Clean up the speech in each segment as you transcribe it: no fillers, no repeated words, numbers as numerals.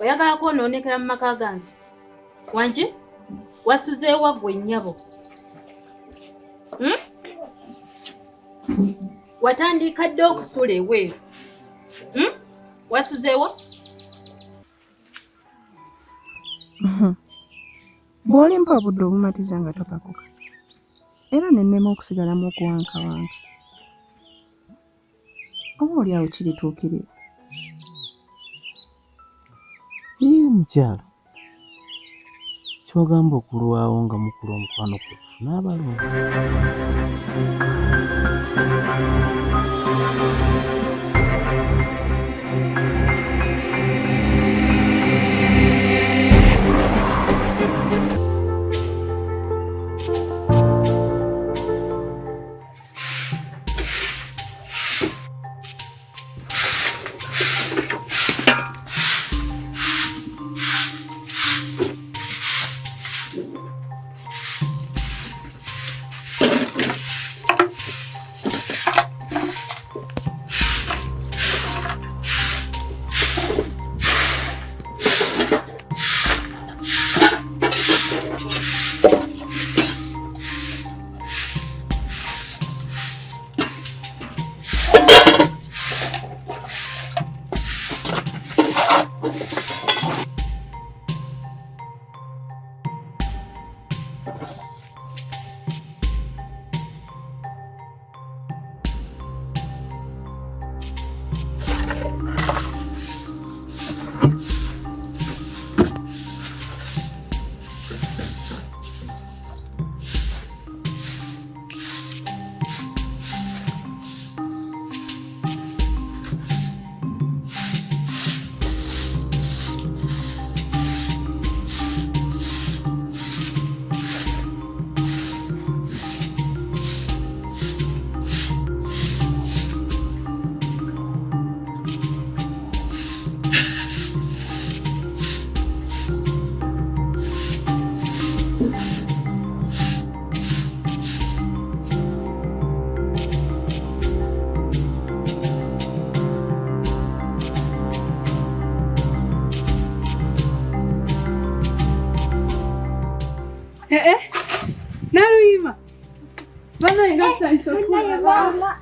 oyagala kwonoonekera mu maka gange wangi wasuzeewa ggwe nnyabo watandika dde okusula eweeru wasuzeewa bw'olimpa obudde obumatiza nga topakuka era nennema okusigalamu okuwankawanka oba oli awo kirituukirira mukyala kyogamba okulwawo nga mukulu omukwano kwefuna abalungi Narima. Bana inasa isokula baba.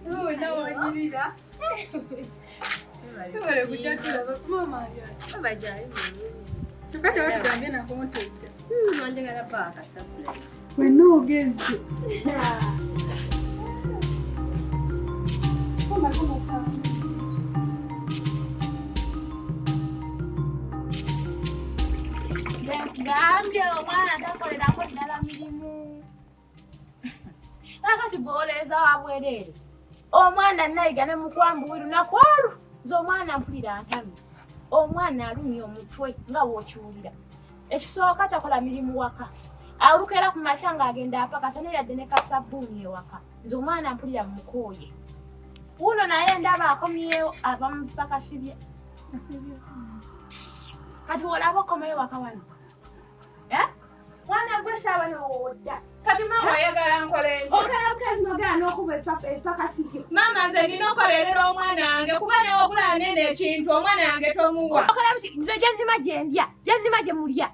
Oh, no, wajirira. Tubale kujakira bakuma ya. abajali Tukate watugambye na kontejja. nanje ngalapaka sapula Wenna ogezi. Gambye omwana takolerako ddala mirimu. Kakati gw'oleeza wabwereere. Omwana nayiga ne mukwambuwi lunaku olwo. Nze omwana mpulira ntamye. Omwana alumya omutwe nga bw'okiwulira. Ekisooka takola mirimu waka. Alukera ku makya ng'agenda apakasa naye yadde ne kasabbuuni ewaka. Nze omwana mpulira mu mukooye. Wuno naye ndaba akomyewo ava mu pakasibye. Kati olaba okomeyo waka wano. Mwana gwe saaba n'owodda. Kati mama oyagala nkole nti. Okera bukezi nogera n'okuba epakasibye. Mama nze nina okolerera omwana wange kuba newe obulaba nene ekintu omwana wange tomuwa. Okola buki nze gye ndima gye ndya, gye ndima gye mulya.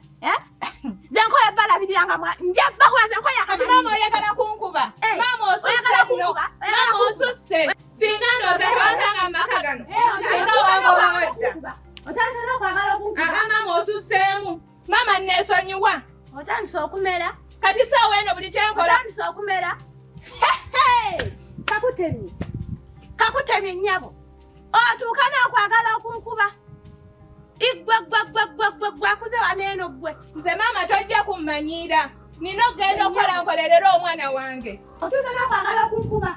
Nze nkola balabiranga ndya bakuba nze nkola kati mama oyagala kunkuba. Mama osusse nno. Mama osusse. Singa ndooza twansanga mu maka gano. Singa wangoba wedda. Otandise n'okwagala okunkuba. Mama osusseemu. Mama nneesonyiwa. Otandise okumera. Kati saawa eno buli kyenkola. Otandise okumera. Kakutemye. Kakutemye nnyabo. Otuuka n'okwagala okunkuba. Igwe akuze wano eno ggwe. Nze maama tojja kummanyiira. Nina okugenda okukola nkolerera omwana wange. Otuuse n'okwagala okunkuba.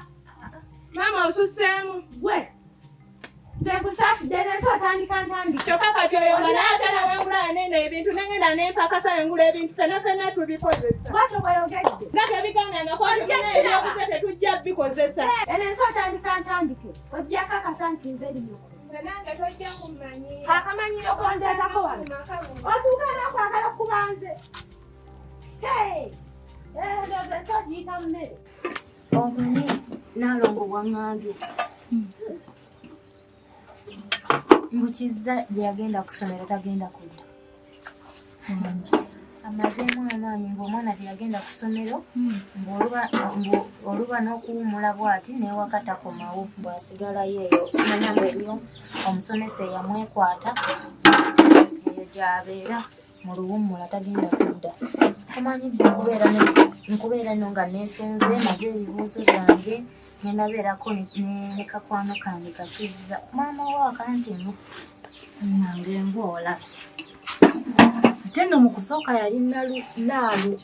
Maama osusseemu. Gwe. Nze nkusaasidde n'ensi otandika ntandika. Kyokka kati oyo nga naye ate nawe ngula nene ebintu nengenda n'empakasa ngula ebintu ffenna tubikozesa. Bwatyo bweyogedde. Nga tebiganganga ebyokuze tetujja bikozesa. Eno ensi otandika ntandike. Ojjako akasa nti nze lino. Nze nange tojja kummanyiira. Akamanyiro kondeetako wano. Otuuka n'okwagala okuba nze. Ndowooza ensi ogiyita mmere. Omunye Nalongo bwangambye mukizza gye yagenda ku ssomero tagenda kudda. Amazeemu amaanyi ng'omwana teyagenda ku ssomero oluba n'okuwummula bw'ati n'ewaka takomawo bw'asigalayo eyo. Simanya mbu eriyo omusomesa eyamwekwata eyo gy'abeera mu luwummula tagenda kudda. Omanyi nkubeera nno nga neesunze maze ebibuuzo byange ne nabeerako ne kakwano kange kakizza. Maama we akantimu nange mboola. Ate nno mu kusooka yali naalu.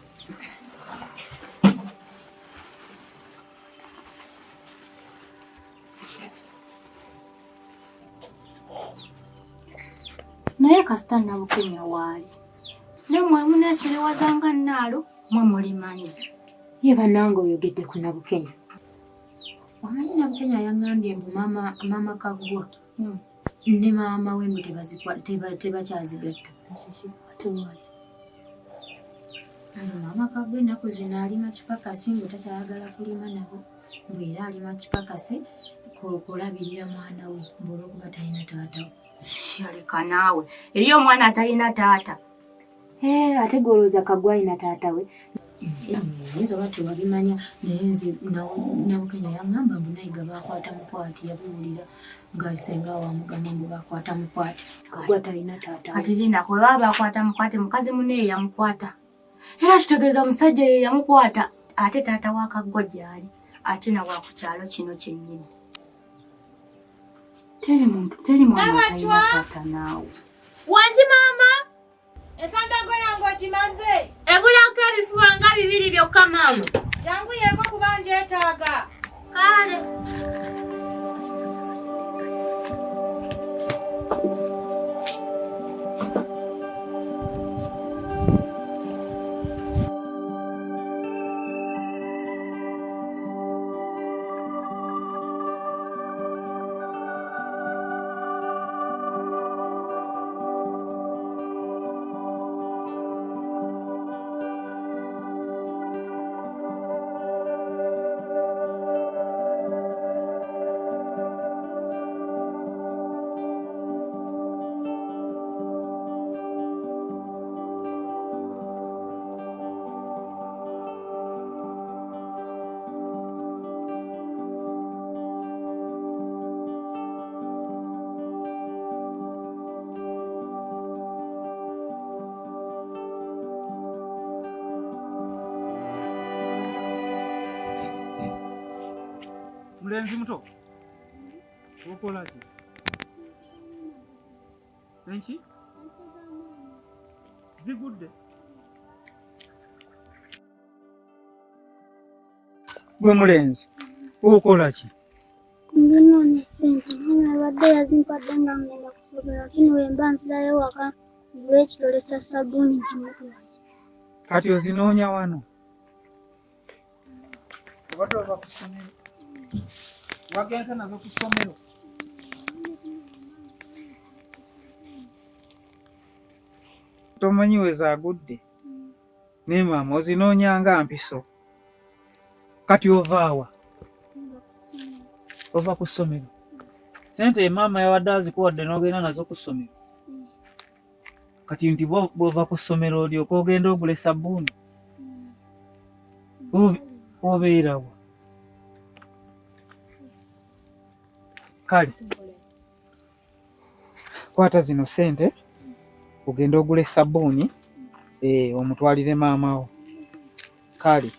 Naye kasita Nabukenya waali nammwe muneesulewazanga naalu mwe mulimanyi. Ye bannange oyogedde ku Nabukenya. Omanyi Nabukenya yangambye mbu maama Kaggwa ne maama we mbu tebakyazigatta. Maama Kaggwa ennaku zino alima kipakasi mbu takyayagala kulima nabo, mbu era alima kipakasi kulabirira mwana we mbu olw'okuba talina taata we. Yaleka naawe eriyo omwana atalina taata. Ate golooza Kaggwa alina taata we. Yinza oba tewabimanya naye nze Nabukenya yaŋŋamba mbu nayiga baakwata mukwati yabuwulira nga senga wamugamba mbu baakwata mukwati. Kaggwa talina taata we. Kati linda kwe baba baakwata mukwati mukazi munne yamukwata. Era kitegeeza omusajja ye yamukwata ate taata wa Kaggwa gy'ali ate na wa ku kyalo kino kyennyini. Teri mwana atalina taata naawe. Wangi maama? Ensandago yange ogimaze? Ebulako ebifuba nga 2 byokka maama. Jangu yeeko kuba njeetaaga. Kale. Mulenzi muto. Okola ki? Enki? Zigudde. Gwe mulenzi. Okola ki? Ndinonya ssente naye abadde yazimpadde nga ngenda kusomera lakini wemba nzirayo waka ngule ekitole kya sabbuuni kimutwala. Kati ozinoonya wano. Obadde ova ku ssomero. Wagenze nazo ku ssomero. Tomanyi we zaagudde. Ne maama ozinoonya nga mpiso. Kati ovaawa. Ova ku ssomero. Sente maama yawadde azikuwadde n'ogenda nazo ku ssomero. Kati nti bw'ova ku ssomero olyoka ogenda ogula sabbuuni. Obeerawa. Kale. Kwata zino sente ogenda ogula sabbuuni omutwalire maama wo. Kale.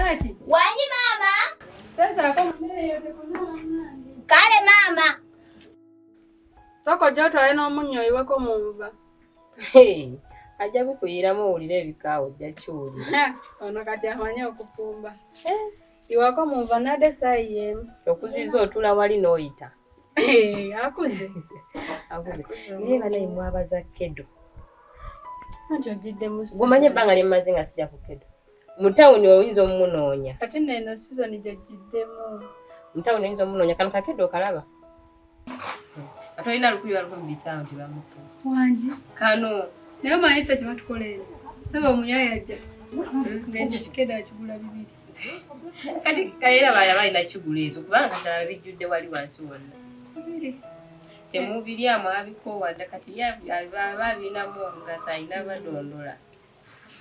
Maki. Wangi mama. Sasa kwa mwenye yote kuna mwanangu. Kale mama. Soko joto ayina omunyo iwako mumva. Ajja kukuyiramu owulire ebikaawo ojja kiwulira. Ono kati amanye okupumba. Iwako mumva nade sayi yemu. Okuziza otula wali n'oyita. Akuze. Akuze. Naye banaye mwabaza Kedo. Anti ojjidde musi. Gumanye ebbanga lye mmaze nga sijja ku Kedo. Mu tawuni oyinza omumunoonya. Kati neno season gy'ojjiddemu. Mu tawuni oyinza omumunoonya kano ka Kedo okalaba. Ate olina lukumi bitano tebamutu. Wangi. Kano. Naye omanyi ffe kye batukolera. Saba omuyaya ajja. Ng'ekyo Kedo akigula 2. Kati kaleera baaya balina kigula ezo kubanga katala bijjudde wali wansi wonna. 2. Temubiryamu abikoowadde kati aba abinamu omugasa alina badondola.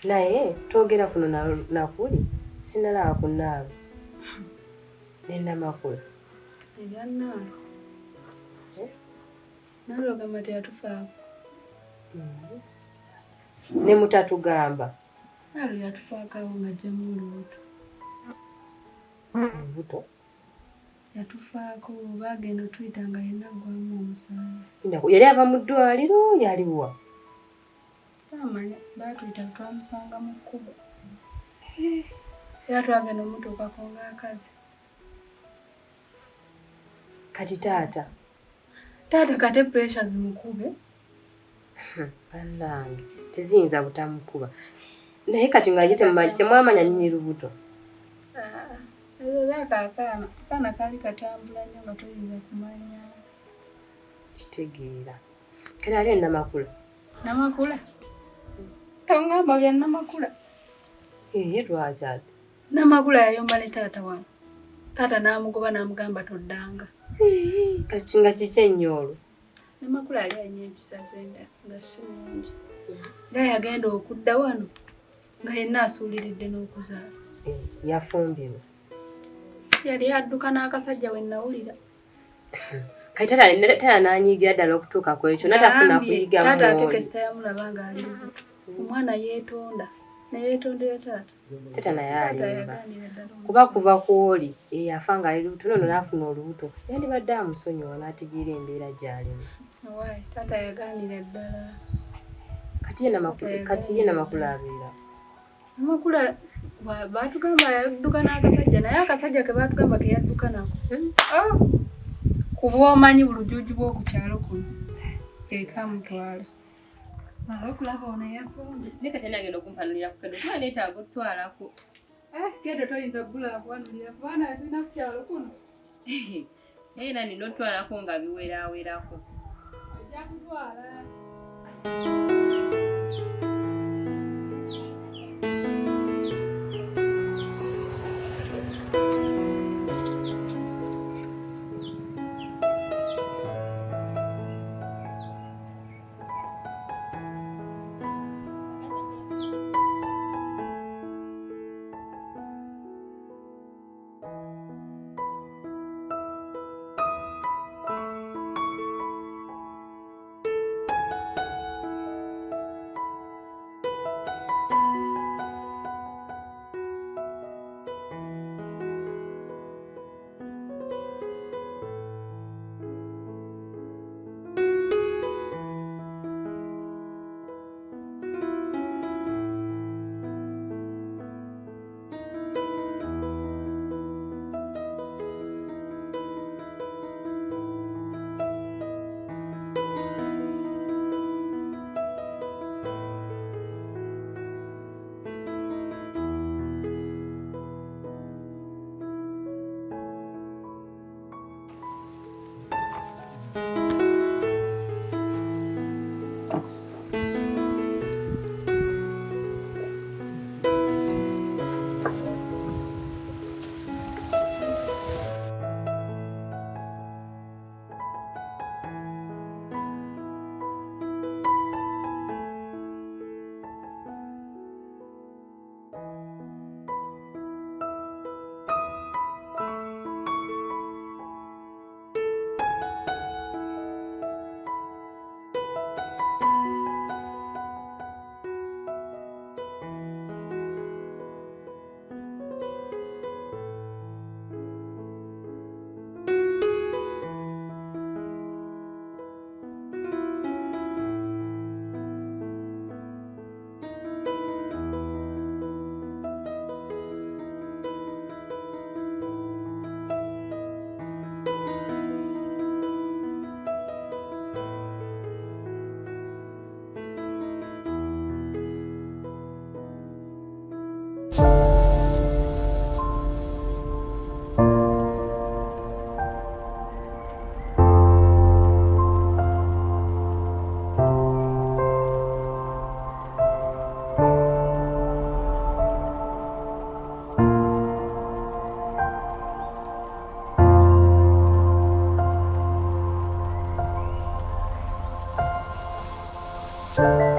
Naye twogera kuno nakuli sinalaba kunaaba. Nennamakula. Ebyannaalo. Naalo gamba teyatufaako. Ne mutatugamba. Naalo yatufaakawo ng'ajjamu olubuto. Olubuto? Yatufaako baagenda otuyita nga yenna gwamu omusaayi. Yali ava mu ddwaliro yaliwa? Saamanya baatuyita twamusanga mu kkubo. Era twagenda omutuukako ng'akazi. Kati taata kate pressure zimukube. Bannange teziyinza butamukuba. Naye kati ng'aye temwamanya nnyini lubuto. Ezo byakaakaana. Akaana kaali katambula nnyo nga toyinza kumanya. Kitegeera. Kale ali Namakula. Namakula? Kangamba bya Namakula. Ye lwaki ate? Namakula yayomba ne taata wange. Taata n'amugoba n'amugamba toddanga. Kati nga kiki ennyo olwo? Namakula yali alina empisa z'enda nga si nnungi. Era yagenda okudda wano nga yenna asuuliridde n'okuzaala. Yafumbirwa. Yali adduka n'akasajja we nawulira. Kati taata n'anyiigira ddala okutuuka ku ekyo natafuna kuyiga mu taata atekesa yamulaba ng'ali lubuto. Omwana yeetonda neyeetondera taata. Taata naye alimba. Kuba kuva ku oli yafa ng'ali lubuto nono n'afuna olubuto. Yandibadde amusonyiwa n'ategeera embeera gy'alimu. Wayi taata yagaanira ddala. Kati ye Namakula abeera. Namakula baatugamba yadduka n'akasajja naye akasajja ke baatugamba ke yadduka nako. Kuba omanyi bulujuuju bw'okukyalo kuno ekamutwala. Okulaba ono yafumbe. Naye kati agenda okumpanulira ku Kedo kuba neetaaga otwalako. Kedo toyinza bbula akuwanulira kubanga tulina ku kyalo kuno. Naye era nina otwalako nga biweraawerako. Ojja kutwala. Thank you.